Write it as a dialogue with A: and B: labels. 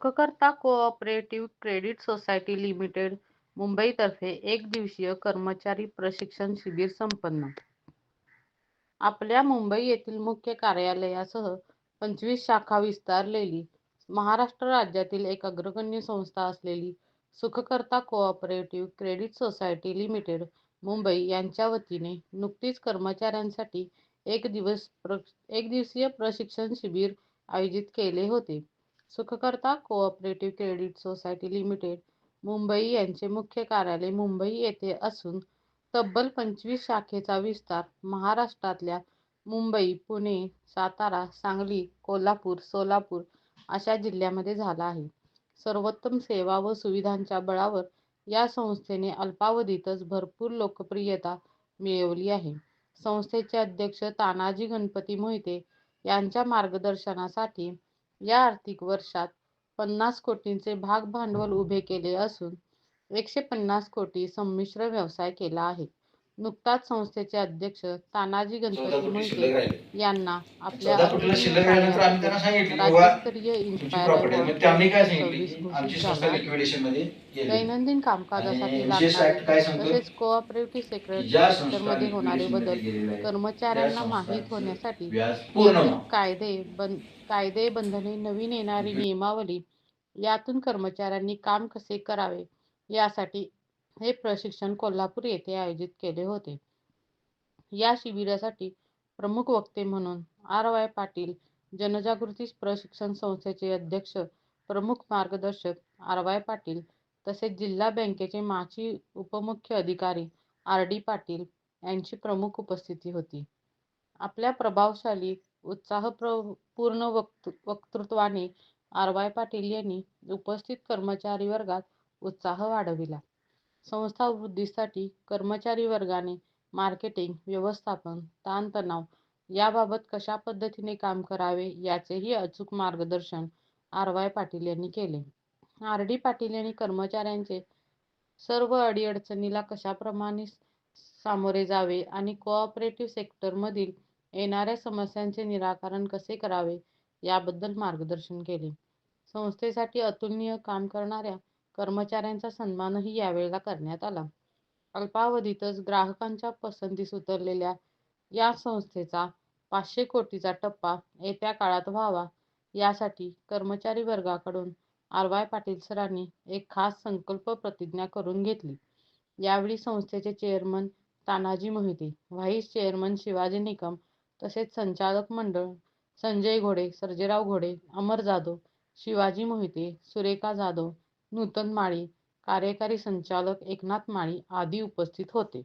A: सुखकर्ता cooperative credit society limited मुंबईतर्फे एक दिवसीय कर्मचारी प्रशिक्षण शिबिर संपन्न. आपल्या मुंबई येथील मुख्य कार्यालयासह 25 शाखा विस्तारलेली महाराष्ट्र राज्यातील एक अग्रगण्य संस्था असलेली Sukhkarta cooperative credit society limited Mumbai यांच्या वतीने नुकतीच कर्मचाऱ्यांसाठी एक दिवसीय प्रशिक्षण शिबिर आयोजित केले होते. Sukhkarta cooperative credit society limited Mumbai यांचे मुख्य कार्यालय मुंबई येथे असून तब्बल 25 शाखेचा विस्तार महाराष्ट्रातल्या मुंबई, पुणे, सातारा, सांगली, कोल्हापूर, सोलापूर अशा जिल्ह्यांमध्ये झाला आहे. सर्वोत्तम सेवा व सुविधांच्या बळावर या संस्थेने अल्पावधीतच भरपूर लोकप्रियता मिळवली आहे. संस्थेचे अध्यक्ष तानाजी गणपती मोहिते यांच्या मार्गदर्शनासाठी या आर्थिक वर्षात 50 कोटींचे भागभांडवल उभे केले असून 150 कोटी संमिश्र व्यवसाय केला आहे. नुकताच संस्थेचे अध्यक्ष तानाजी गणपती मोहिते यांना आपल्या अतुलनीय कार्याबद्दल राज्यस्तरीय इन्स्पायर अवॉर्ड 2026 घोषित झाला आहे. दैनंदिन कामकाजासाठी लागणारे तसेच कोऑपरेटिव्ह सेक्टरमध्ये होणारे बदल कर्मचाऱ्यांना माहीत होण्यासाठी येथील कायदे बंधने, नवीन येणारी नियमावली, यातून कर्मचाऱ्यांनी काम कसे करावे यासाठी हे प्रशिक्षण कोल्हापूर येथे आयोजित केले होते. या शिबिरासाठी प्रमुख वक्ते म्हणून आर.वाय. पाटील, जनजागृती प्रशिक्षण संस्थेचे अध्यक्ष, प्रमुख मार्गदर्शक आर.वाय. पाटील तसेच जिल्हा बँकेचे माजी उपमुख्य अधिकारी आर.डी. पाटील यांची प्रमुख उपस्थिती होती. आपल्या प्रभावशाली, उत्साहपूर्ण वक्तृत्वाने आर.वाय. पाटील यांनी उपस्थित कर्मचारी वर्गात उत्साह वाढविला. संस्था वृद्धीसाठी कर्मचारी वर्गाने मार्केटिंग, व्यवस्थापन, ताणतणाव याबाबत कशा पद्धतीने काम करावे याचेही अचूक मार्गदर्शन आर.वाय. पाटील यांनी केले. आर.डी. पाटील यांनी कर्मचाऱ्यांचे सर्व अडीअडचणीला कशाप्रमाणे सामोरे जावे आणि कोऑपरेटिव्ह सेक्टरमधील येणाऱ्या समस्यांचे निराकरण कसे करावे याबद्दल मार्गदर्शन केले. संस्थेसाठी अतुलनीय काम करणाऱ्या कर्मचाऱ्यांचा सन्मानही यावेळेला करण्यात आला. अल्पावधीतच ग्राहकांच्या पसंतीस उतरलेल्या या संस्थेचा 500 कोटीचा टप्पा येत्या काळात व्हावा यासाठी कर्मचारी वर्गाकडून आर.वाय. पाटील सरांनी एक खास संकल्प प्रतिज्ञा करून घेतली. यावेळी संस्थेचे chairman Tanaji Mohite, vice chairman Shivaji Nikam तसेच संचालक मंडळ संजय घोडे, सर्जेराव घोडे, अमर जाधव, शिवाजी मोहिते, सुरेखा जाधव, नूतन माळी, कार्यकारी संचालक एकनाथ माळी आदी उपस्थित होते.